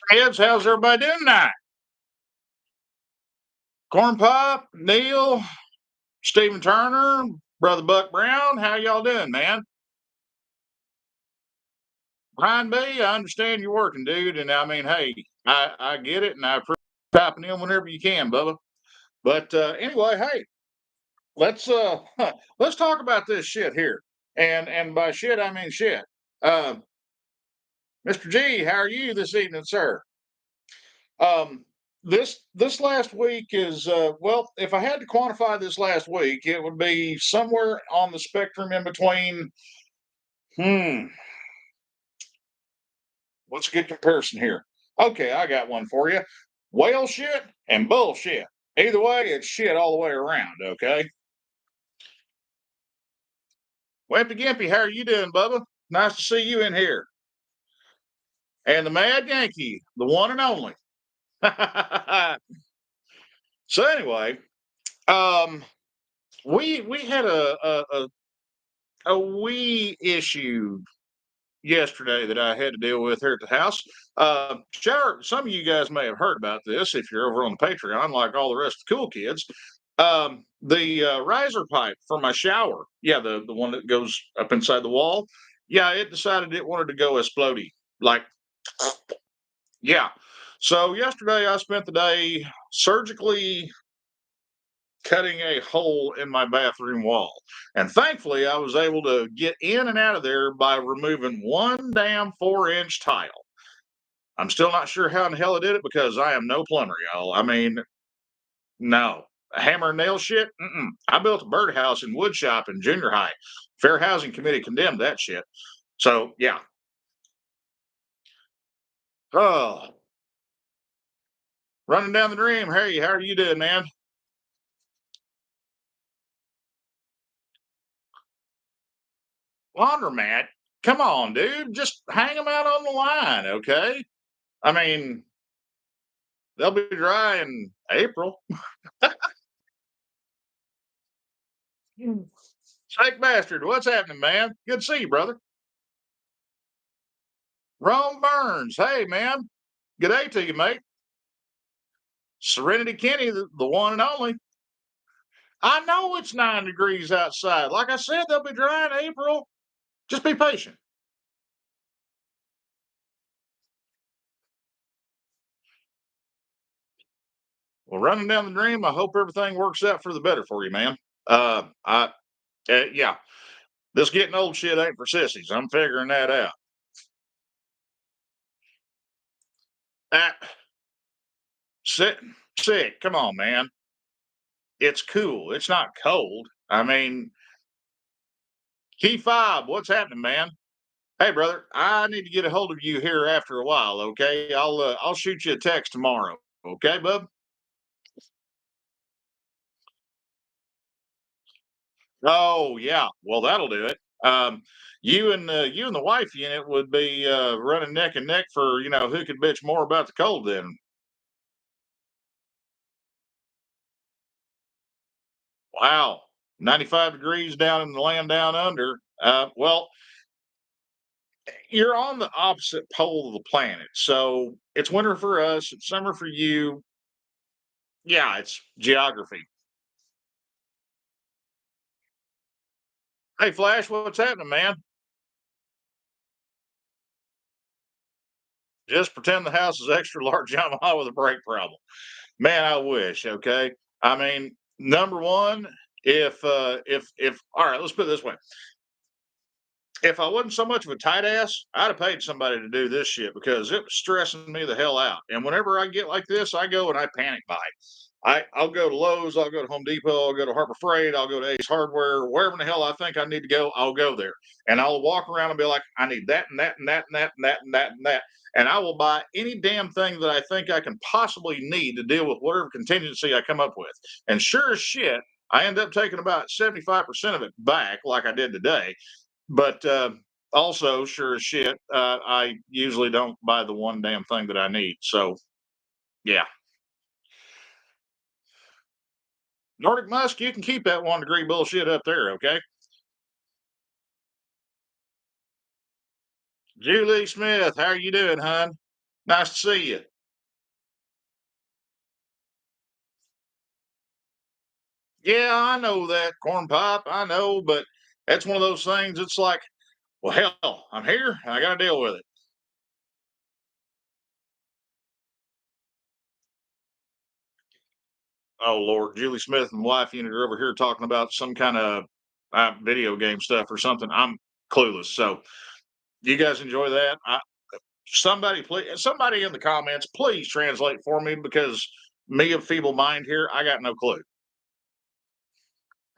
Kids, how's everybody doing tonight? Corn Pop, Neil, Stephen Turner, Brother Buck Brown, how y'all doing, man? Brian B, I understand you're working, dude, and I mean, hey, I get it, and I appreciate you popping in whenever you can, Bubba. But anyway, hey, let's let's talk about this shit here, and by shit I mean shit. Uh, Mr. G, how are you this evening, sir? This last week is well, if I had to quantify this last week, it would be somewhere on the spectrum in between. Hmm, what's a good comparison here? Okay, I got one for you. Whale shit and bullshit. Either way, it's shit all the way around. Okay. Wimpy Gimpy, how are you doing, Bubba? Nice to see you in here. And the Mad Yankee, the one and only. So anyway, um, we had a wee issue yesterday that I had to deal with here at the house. Shower, some of you guys may have heard about this if you're over on the Patreon, like all the rest of the cool kids. The riser pipe for my shower, yeah, the one that goes up inside the wall, yeah, it decided it wanted to go explodey, like, yeah. So yesterday I spent the day surgically cutting a hole in my bathroom wall. And thankfully, I was able to get in and out of there by removing one damn 4-inch tile. I'm still not sure how in the hell I did it because I am no plumber, y'all. I mean, no. A hammer and nail shit? Mm-mm. I built a birdhouse in wood shop in junior high. Fair Housing Committee condemned that shit. So, yeah. Oh, running down the dream. Hey, how are you doing, man? Laundromat? Come on, dude. Just hang them out on the line, okay? I mean, they'll be dry in April. Snake bastard, what's happening, man? Good to see you, brother. Rome Burns, hey, man. Good day to you, mate. Serenity Kenny, the one and only. I know it's 9 degrees outside. Like I said, they'll be dry in April. Just be patient. Well, running down the dream, I hope everything works out for the better for you, man. Yeah, this getting old shit ain't for sissies. I'm figuring that out. Ah, sick, sick. Come on, man. It's cool. It's not cold. I mean, Key Five, what's happening, man? Hey, brother, I need to get a hold of you here after a while. Okay, I'll shoot you a text tomorrow. Okay, bub. Oh yeah, well that'll do it. You and the wife unit would be running neck and neck for who could bitch more about the cold. Then wow, 95 degrees down in the land down under. Well, you're on the opposite pole of the planet, so it's winter for us, it's summer for you. Yeah, it's geography. Hey, Flash, what's happening, man? Just pretend the house is extra large Yamaha with a brake problem. Man, I wish. Okay, I mean, number one, if all right, let's put it this way: if I wasn't so much of a tight ass, I'd have paid somebody to do this shit because it was stressing me the hell out. And whenever I get like this, I go and I panic buy. I'll go to Lowe's, I'll go to Home Depot, I'll go to Harbor Freight, I'll go to Ace Hardware, wherever in the hell I think I need to go, I'll go there. And I'll walk around and be like, I need that and that and that and that and that and that and that. And I will buy any damn thing that I think I can possibly need to deal with whatever contingency I come up with. And sure as shit, I end up taking about 75% of it back, like I did today. But also, sure as shit, I usually don't buy the one damn thing that I need. So, yeah. Nordic Musk, you can keep that 1 degree bullshit up there, okay? Julie Smith, how are you doing, hon? Nice to see you. Yeah, I know that corn pop. I know, but that's one of those things. It's like, well, hell, I'm here. And I got to deal with it. Oh Lord, Julie Smith and wife unit are over here talking about some kind of video game stuff or something. I'm clueless. So you guys enjoy that. Somebody, please, somebody in the comments, please translate for me because me of feeble mind here, I got no clue.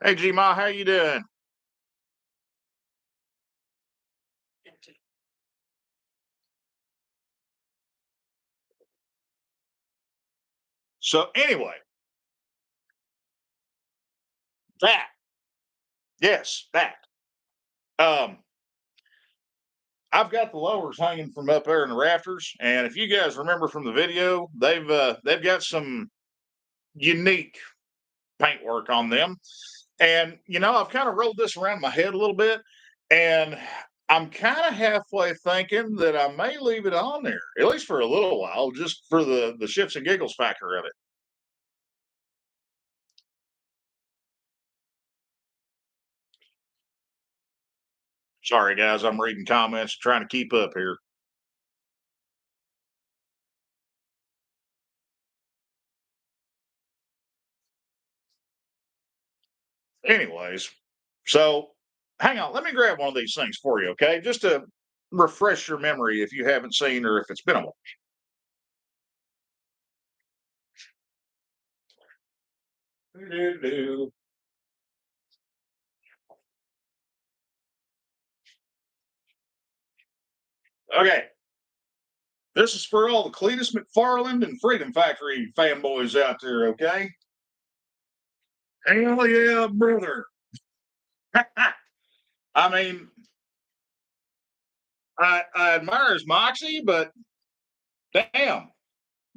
Hey, G Ma, how you doing? So anyway, that yes, that. Um, I've got the lowers hanging from up there in the rafters, and if you guys remember from the video, they've got some unique paintwork on them. And I've kind of rolled this around my head a little bit, and I'm kind of halfway thinking that I may leave it on there, at least for a little while, just for the shits and giggles factor of it. Sorry, guys, I'm reading comments, trying to keep up here. Anyways, so hang on, let me grab one of these things for you, okay? Just to refresh your memory if you haven't seen or if it's been a while. Doo-doo-doo. Okay, this is for all the Cletus McFarland and Freedom Factory fanboys out there, okay? Hell yeah, brother. I mean, I admire his moxie, but damn,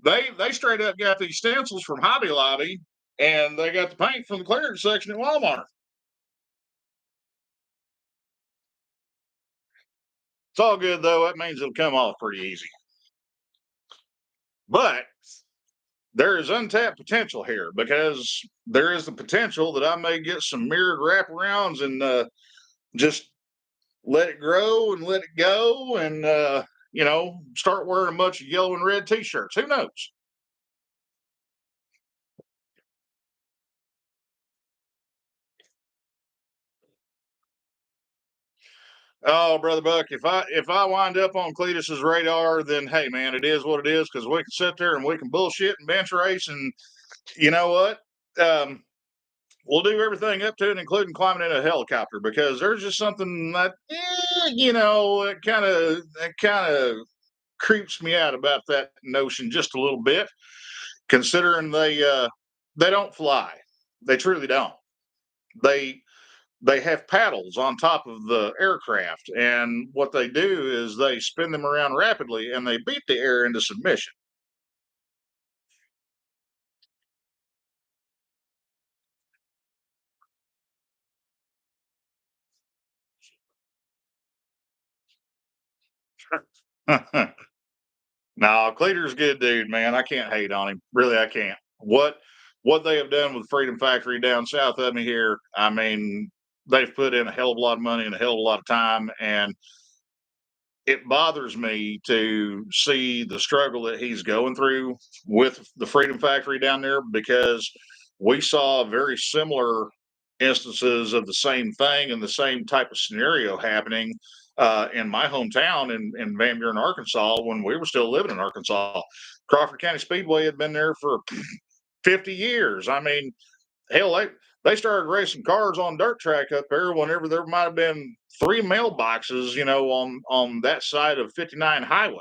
they straight up got these stencils from Hobby Lobby, and they got the paint from the clearance section at Walmart. It's all good though. That means it'll come off pretty easy. But there is untapped potential here because there is the potential that I may get some mirrored wraparounds and just let it grow and let it go and start wearing a bunch of yellow and red t-shirts. Who knows? Oh, brother Buck, if I wind up on Cletus's radar, then hey man, it is what it is because we can sit there and we can bullshit and bench race, and you know what? Um, we'll do everything up to it, including climbing in a helicopter, because there's just something that it kind of creeps me out about that notion just a little bit, considering they don't fly, they truly don't. They they have paddles on top of the aircraft, and what they do is they spin them around rapidly and they beat the air into submission. No, Cleater's a good dude, man. I can't hate on him. Really, I can't. What they have done with Freedom Factory down south of me here, I mean, they've put in a hell of a lot of money and a hell of a lot of time, and it bothers me to see the struggle that he's going through with the Freedom Factory down there because we saw very similar instances of the same thing and the same type of scenario happening in my hometown in Van Buren, Arkansas, when we were still living in Arkansas. Crawford County Speedway had been there for 50 years. I mean, hell, they started racing cars on dirt track up there whenever there might have been three mailboxes, on that side of 59 highway.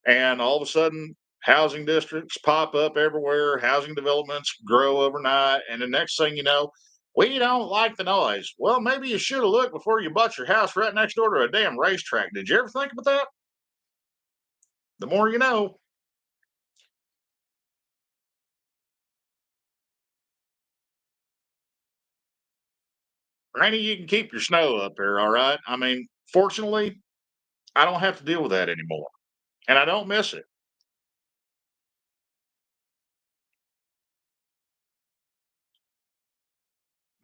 And all of a sudden, housing districts pop up everywhere, housing developments grow overnight, and the next thing you know, we don't like the noise. Well, maybe you should have looked before you bought your house right next door to a damn racetrack. Did you ever think about that? The more you know. Granny, you can keep your snow up there, all right? I mean, fortunately, I don't have to deal with that anymore, and I don't miss it.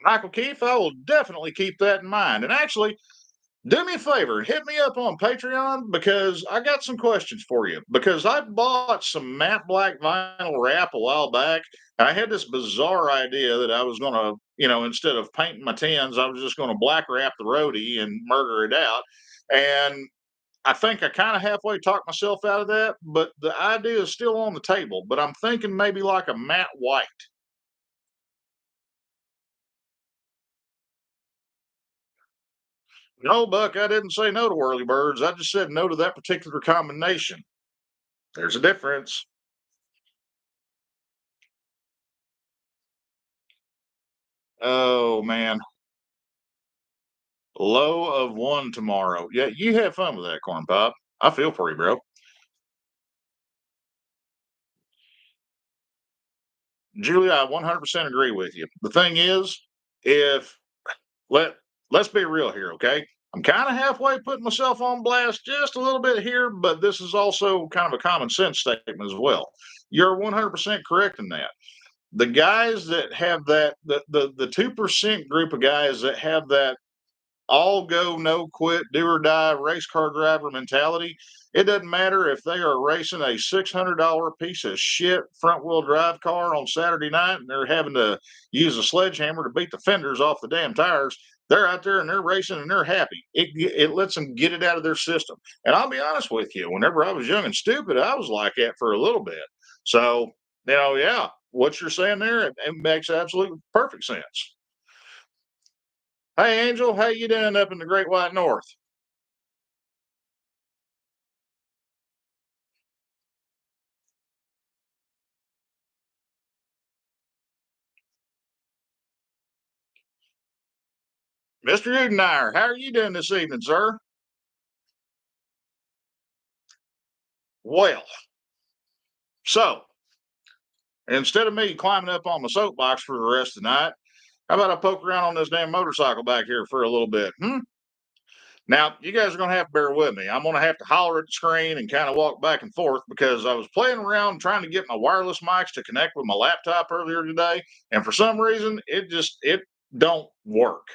Michael Keith, I will definitely keep that in mind. And actually, do me a favor and hit me up on Patreon because I got some questions for you. Because I bought some matte black vinyl wrap a while back. I had this bizarre idea that I was going to, instead of painting my tins, I was just going to black wrap the roadie and murder it out. And I think I kind of halfway talked myself out of that, but the idea is still on the table. But I'm thinking maybe like a matte white. No, Buck, I didn't say no to whirly birds. I just said no to that particular combination. There's a difference. Oh man, low of one tomorrow. Yeah, you have fun with that corn pop. I feel for you, bro. Julia, I 100% agree with you. The thing is, if let let's be real here, okay? I'm kind of halfway putting myself on blast just a little bit here, but this is also kind of a common sense statement as well. You're 100% correct in that. The guys that have that, the 2% group of guys that have that all go, no quit, do or die race car driver mentality. It doesn't matter if they are racing a $600 piece of shit front wheel drive car on Saturday night and they're having to use a sledgehammer to beat the fenders off the damn tires. They're out there and they're racing and they're happy. It lets them get it out of their system. And I'll be honest with you, whenever I was young and stupid, I was like that for a little bit. So, yeah, what you're saying there, it makes absolute perfect sense. Hey, Angel, how you doing up in the Great White North? Mr. Udenire, how are you doing this evening, sir? Well, so instead of me climbing up on my soapbox for the rest of the night, how about I poke around on this damn motorcycle back here for a little bit? Hmm? Now, you guys are going to have to bear with me. I'm going to have to holler at the screen and kind of walk back and forth because I was playing around trying to get my wireless mics to connect with my laptop earlier today, and for some reason, it don't work.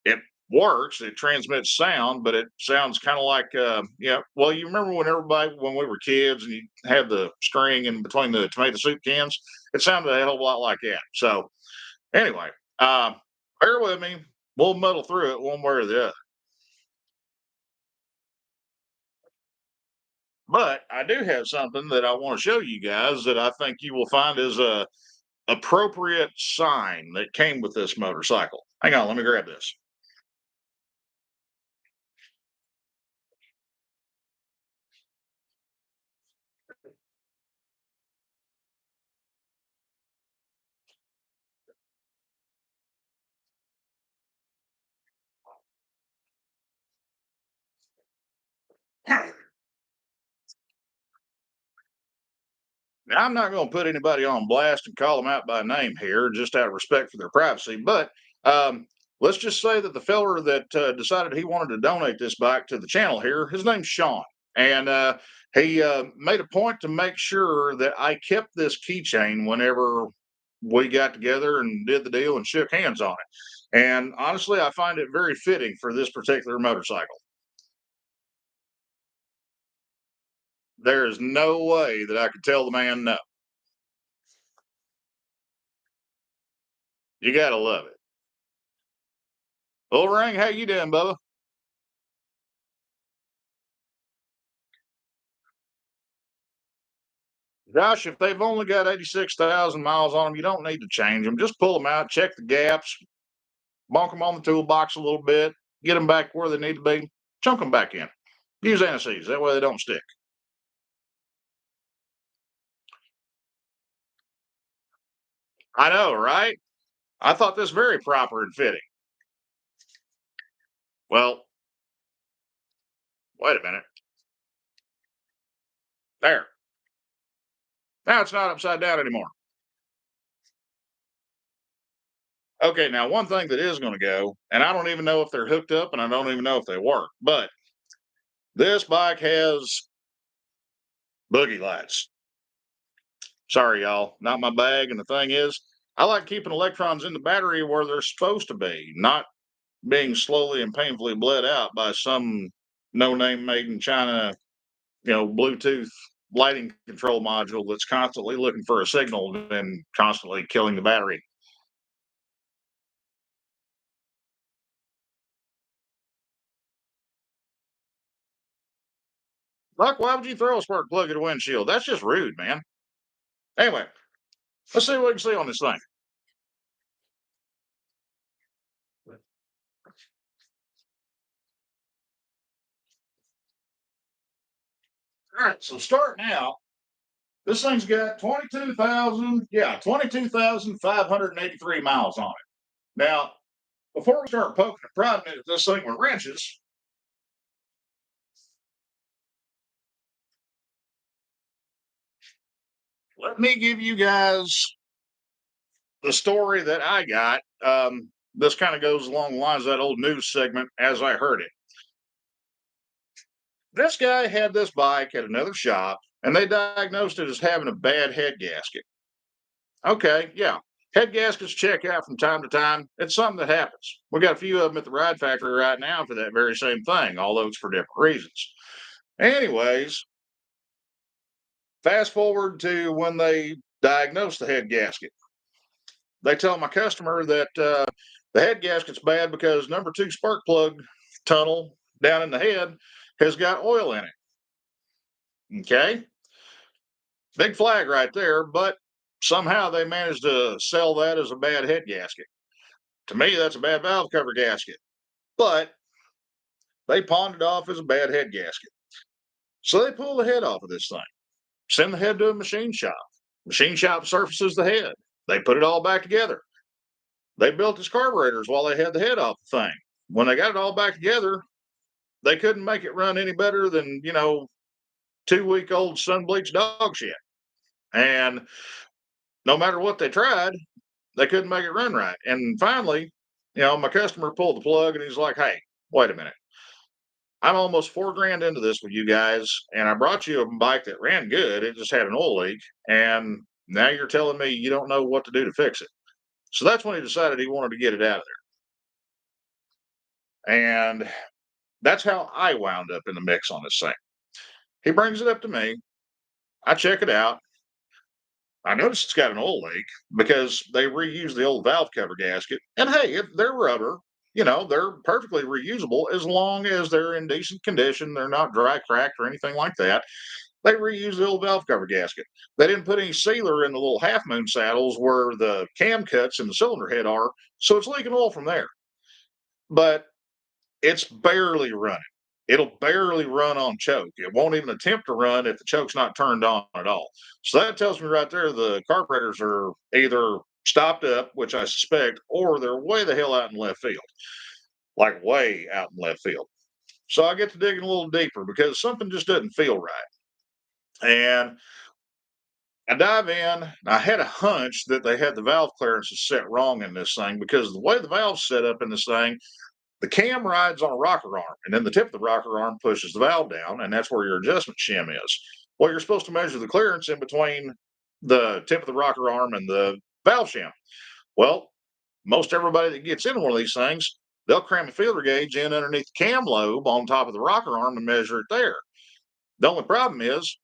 It works. It transmits sound, but it sounds kind of like yeah. Well, you remember when we were kids and you had the string in between the tomato soup cans? It sounded a hell of a lot like that. So anyway, bear with me. We'll muddle through it one way or the other. But I do have something that I want to show you guys that I think you will find is a appropriate sign that came with this motorcycle. Hang on, let me grab this. Now, I'm not going to put anybody on blast and call them out by name here, just out of respect for their privacy. But let's just say that the feller that decided he wanted to donate this bike to the channel here, his name's Sean, and he made a point to make sure that I kept this keychain whenever we got together and did the deal and shook hands on it. And honestly, I find it very fitting for this particular motorcycle. There is no way that I could tell the man no. You gotta love it. Well, Ring, how you doing, Bubba? Josh, if they've only got 86,000 miles on them, you don't need to change them. Just pull them out, check the gaps, bonk them on the toolbox a little bit, get them back where they need to be, chunk them back in. Use anti-seize. That way they don't stick. I know, right? I thought this very proper and fitting. Well, wait a minute. There. Now it's not upside down anymore. Okay, now one thing that is going to go, and I don't even know if they're hooked up and I don't even know if they work, but this bike has boogie lights. Sorry, y'all, not my bag. And the thing is, I like keeping electrons in the battery where they're supposed to be, not being slowly and painfully bled out by some no-name made in China, Bluetooth lighting control module that's constantly looking for a signal and constantly killing the battery. Like, why would you throw a spark plug at a windshield? That's just rude, man. Anyway, let's see what we can see on this thing. All right, so starting out, this thing's got 22,583 miles on it. Now, before we start poking and prodding at this thing with wrenches, let me give you guys the story that I got. This kind of goes along the lines of that old news segment as I heard it. This guy had this bike at another shop and they diagnosed it as having a bad head gasket. Okay, yeah. Head gaskets check out from time to time. It's something that happens. We got a few of them at the ride factory right now for that very same thing, although it's for different reasons. Anyways, fast forward to when they diagnosed the head gasket. They tell my customer that the head gasket's bad because number two spark plug tunnel down in the head has got oil in it. Okay, big flag right there, but somehow they managed to sell that as a bad head gasket. To me, that's a bad valve cover gasket, but they pawned it off as a bad head gasket. So they pull the head off of this thing, send the head to a machine shop. Machine shop surfaces the head. They put it all back together. They built its carburetors while they had the head off the thing. When they got it all back together, they couldn't make it run any better than, 2-week old sun bleached dog shit. And no matter what they tried, they couldn't make it run right. And finally, my customer pulled the plug and he's like, hey, wait a minute. I'm almost 4 grand into this with you guys, and I brought you a bike that ran good. It just had an oil leak, and now you're telling me you don't know what to do to fix it. So that's when he decided he wanted to get it out of there. And that's how I wound up in the mix on this thing. He brings it up to me. I check it out. I notice it's got an oil leak because they reused the old valve cover gasket. And hey, if they're rubber, they're perfectly reusable as long as they're in decent condition. They're not dry cracked or anything like that. They reused the old valve cover gasket. They didn't put any sealer in the little half moon saddles where the cam cuts and the cylinder head are, so it's leaking oil from there. But it's barely running. It'll barely run on choke. It won't even attempt to run if the choke's not turned on at all. So that tells me right there the carburetors are either stopped up, which I suspect, or they're way the hell out in left field, like way out in left field. So I get to digging a little deeper because something just doesn't feel right. And I dive in. I had a hunch that they had the valve clearances set wrong in this thing because the way the valve's set up in this thing, the cam rides on a rocker arm, and then the tip of the rocker arm pushes the valve down, and that's where your adjustment shim is. Well, you're supposed to measure the clearance in between the tip of the rocker arm and the valve shim. Well, most everybody that gets into one of these things, they'll cram a feeler gauge in underneath the cam lobe on top of the rocker arm and measure it there. The only problem is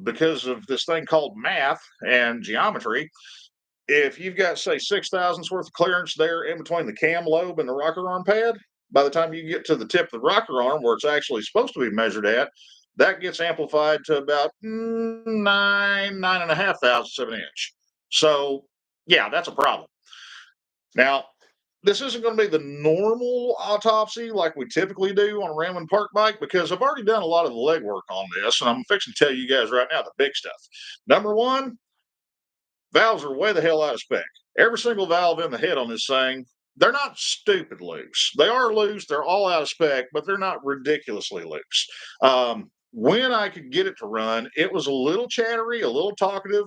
because of this thing called math and geometry, if you've got, say, 6 thousandths worth of clearance there in between the cam lobe and the rocker arm pad, by the time you get to the tip of the rocker arm where it's actually supposed to be measured at, that gets amplified to about 9.5 thousandths of an inch. So, yeah, that's a problem. Now, this isn't going to be the normal autopsy like we typically do on a Ramblin' Park bike because I've already done a lot of the legwork on this, and I'm fixing to tell you guys right now the big stuff. Number one, valves are way the hell out of spec. Every single valve in the head on this thing, they're not stupid loose. They are loose, they're all out of spec, but they're not ridiculously loose. When I could get it to run, it was a little chattery, a little talkative,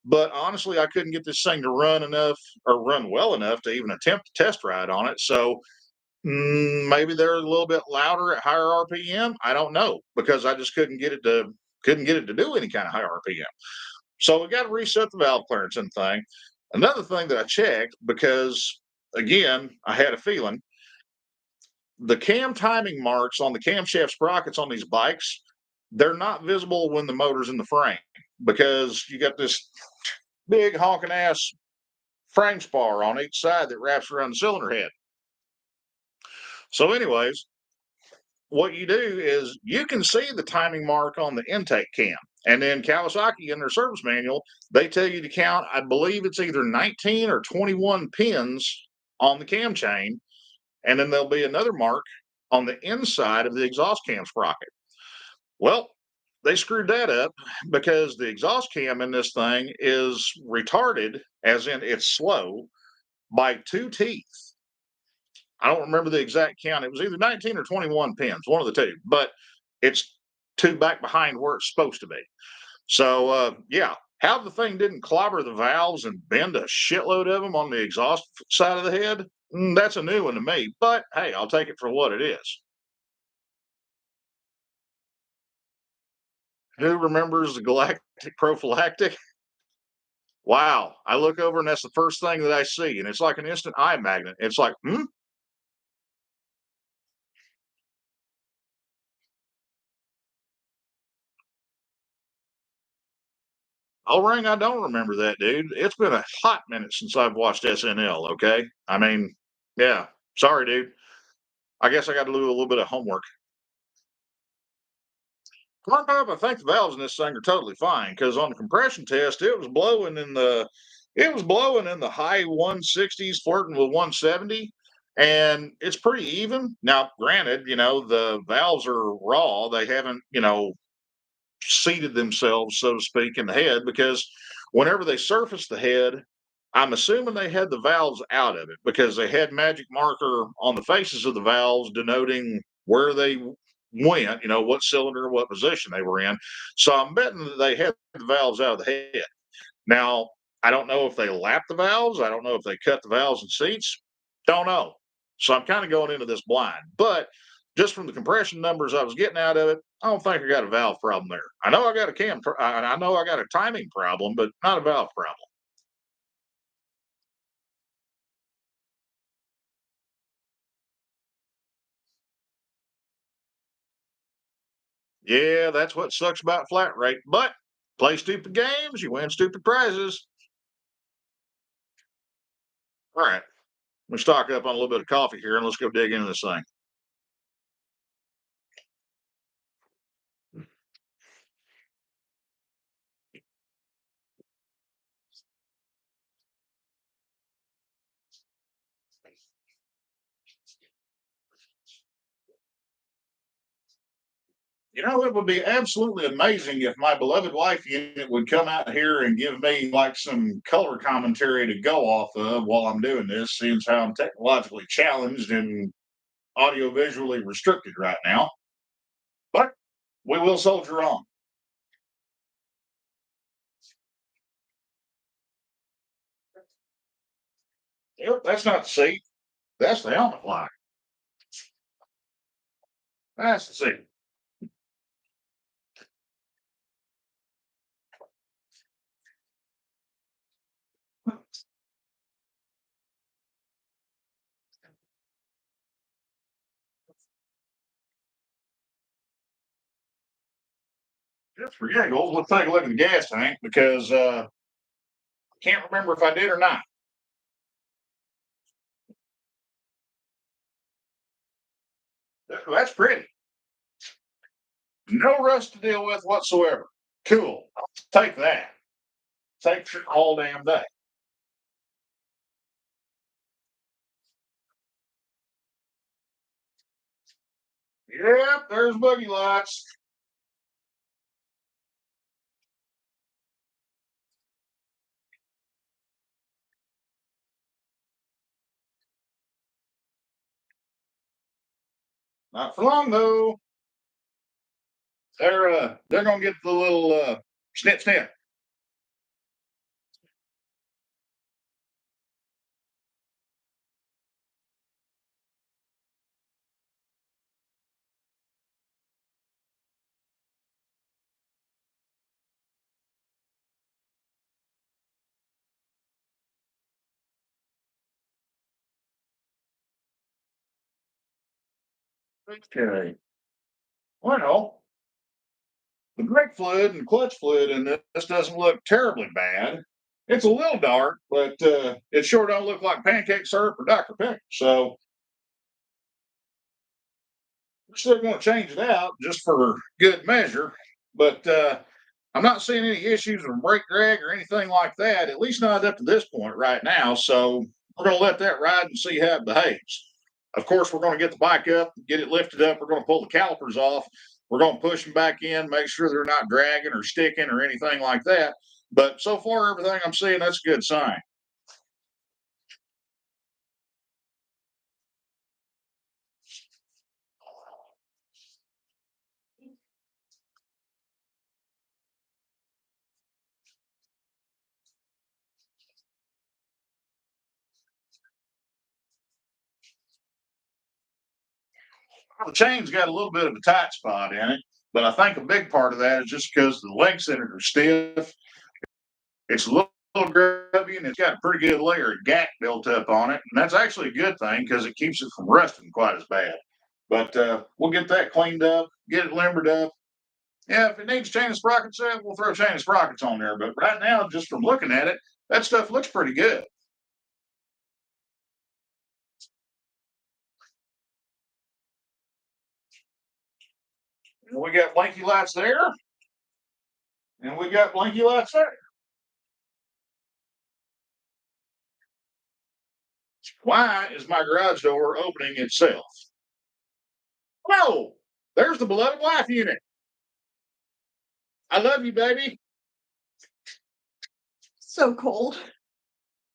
but honestly, I couldn't get this thing to run enough or run well enough to even attempt a test ride on it. So maybe they're a little bit louder at higher RPM. I don't know because I just couldn't get it to do any kind of high RPM. So we got to reset the valve clearance and thing. Another thing that I checked because, again, I had a feeling the cam timing marks on the camshaft sprockets on these bikes, they're not visible when the motor's in the frame because you got this big honking ass frame spar on each side that wraps around the cylinder head. So, anyways, what you do is you can see the timing mark on the intake cam. And then Kawasaki in their service manual, they tell you to count, I believe it's either 19 or 21 pins on the cam chain. And then there'll be another mark on the inside of the exhaust cam sprocket. Well, they screwed that up because the exhaust cam in this thing is retarded, as in it's slow, by 2 teeth. I don't remember the exact count. It was either 19 or 21 pins, one of the two, but it's two back behind where it's supposed to be. So, yeah, how the thing didn't clobber the valves and bend a shitload of them on the exhaust side of the head, that's a new one to me. But hey, I'll take it for what it is. Who remembers the galactic prophylactic? Wow. I look over and that's the first thing that I see. And it's like an instant eye magnet. It's like, hmm? Oh, Ring, I don't remember that, dude. It's been a hot minute since I've watched SNL, okay? I mean, yeah. Sorry, dude. I guess I got to do a little bit of homework. Corn pop, I think the valves in this thing are totally fine because on the compression test, it was blowing in the high 160s, flirting with 170, and it's pretty even. Now, granted, the valves are raw; they haven't, seated themselves, so to speak, in the head because whenever they surfaced the head, I'm assuming they had the valves out of it because they had magic marker on the faces of the valves denoting where they went, what cylinder, what position they were in. So I'm betting that they had the valves out of the head. Now, I don't know if they lapped the valves. I don't know if they cut the valves and seats. Don't know. So I'm kind of going into this blind. But just from the compression numbers I was getting out of it, I don't think I got a valve problem there. I know I got a I know I got a timing problem, but not a valve problem. Yeah, that's what sucks about flat rate. But play stupid games, you win stupid prizes. All right, let's stock up on a little bit of coffee here and let's go dig into this thing. It would be absolutely amazing if my beloved wife unit would come out here and give me like some color commentary to go off of while I'm doing this, seeing as how I'm technologically challenged and audio visually restricted right now. But we will soldier on. Yep, that's not the seat. That's the helmet lock. That's the seat. Just for giggles, let's take a look at the gas tank because can't remember if I did or not. That's pretty. No rust to deal with whatsoever. Cool. I'll take that. Takes it all damn day. Yep, there's boogie lights. Not for long though. They're gonna get the little snip snip. Okay. Well, the brake fluid and clutch fluid in this doesn't look terribly bad. It's a little dark, but it sure don't look like pancake syrup or Dr. Pepper. So we're still going to change it out just for good measure. But I'm not seeing any issues with brake drag or anything like that, at least not up to this point right now. So we're going to let that ride and see how it behaves. Of course, we're going to get the bike up, get it lifted up. We're going to pull the calipers off. We're going to push them back in, make sure they're not dragging or sticking or anything like that. But so far, everything I'm seeing, that's a good sign. The chain's got a little bit of a tight spot in it, but I think a big part of that is just because the links in it are stiff. It's a little grubby and it's got a pretty good layer of gack built up on it. And that's actually a good thing because it keeps it from rusting quite as bad. But we'll get that cleaned up, get it limbered up. Yeah, if it needs chain and sprockets up, we'll throw chain and sprockets on there. But right now, just from looking at it, that stuff looks pretty good. And we got blinky lights there, and we got blinky lights there. Why is my garage door opening itself? No, there's the beloved wife unit. I love you, baby. So cold.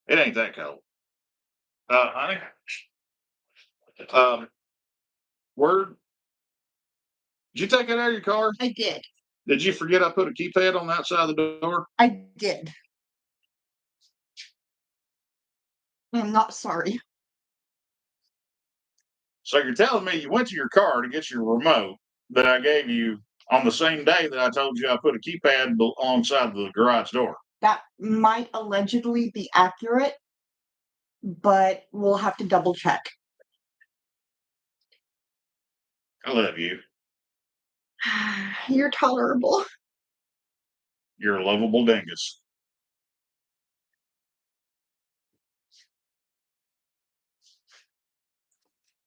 It ain't that cold. Honey, word. Did you take it out of your car? I did. Did you forget I put a keypad on the outside of the door? I did. I'm not sorry. So you're telling me you went to your car to get your remote that I gave you on the same day that I told you I put a keypad alongside the garage door? That might allegedly be accurate, but we'll have to double check. I love you. You're tolerable. You're a lovable dingus.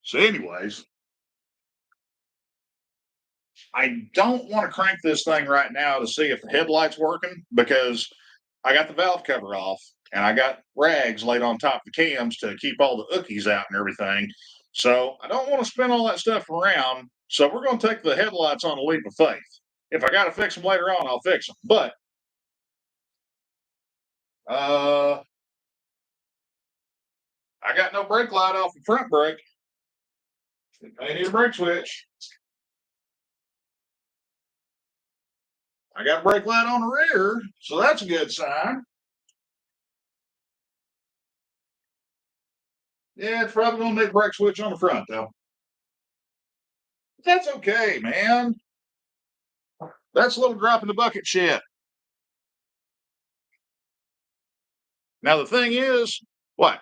So, anyways, I don't want to crank this thing right now to see if the headlight's working because I got the valve cover off and I got rags laid on top of the cams to keep all the ookies out and everything. So I don't want to spin all that stuff around. So we're going to take the headlights on a leap of faith. If I got to fix them later on, I'll fix them. But I got no brake light off the front brake. I need a brake switch. I got a brake light on the rear, so that's a good sign. Yeah, it's probably gonna need a brake switch on the front though. That's okay, man. That's a little drop in the bucket shit. Now the thing is, what?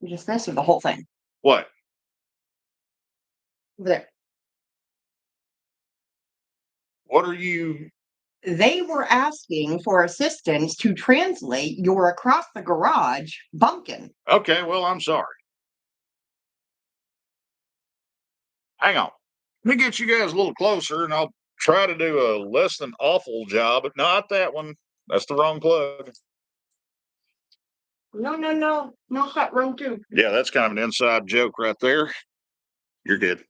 Just this or the whole thing? What? Over there. What are you? They were asking for assistance to translate your across the garage bumpkin. Okay, well, I'm sorry. Hang on. Let me get you guys a little closer and I'll try to do a less than awful job, but not that one. That's the wrong plug. No, not that wrong too. Yeah, that's kind of an inside joke right there. You're good.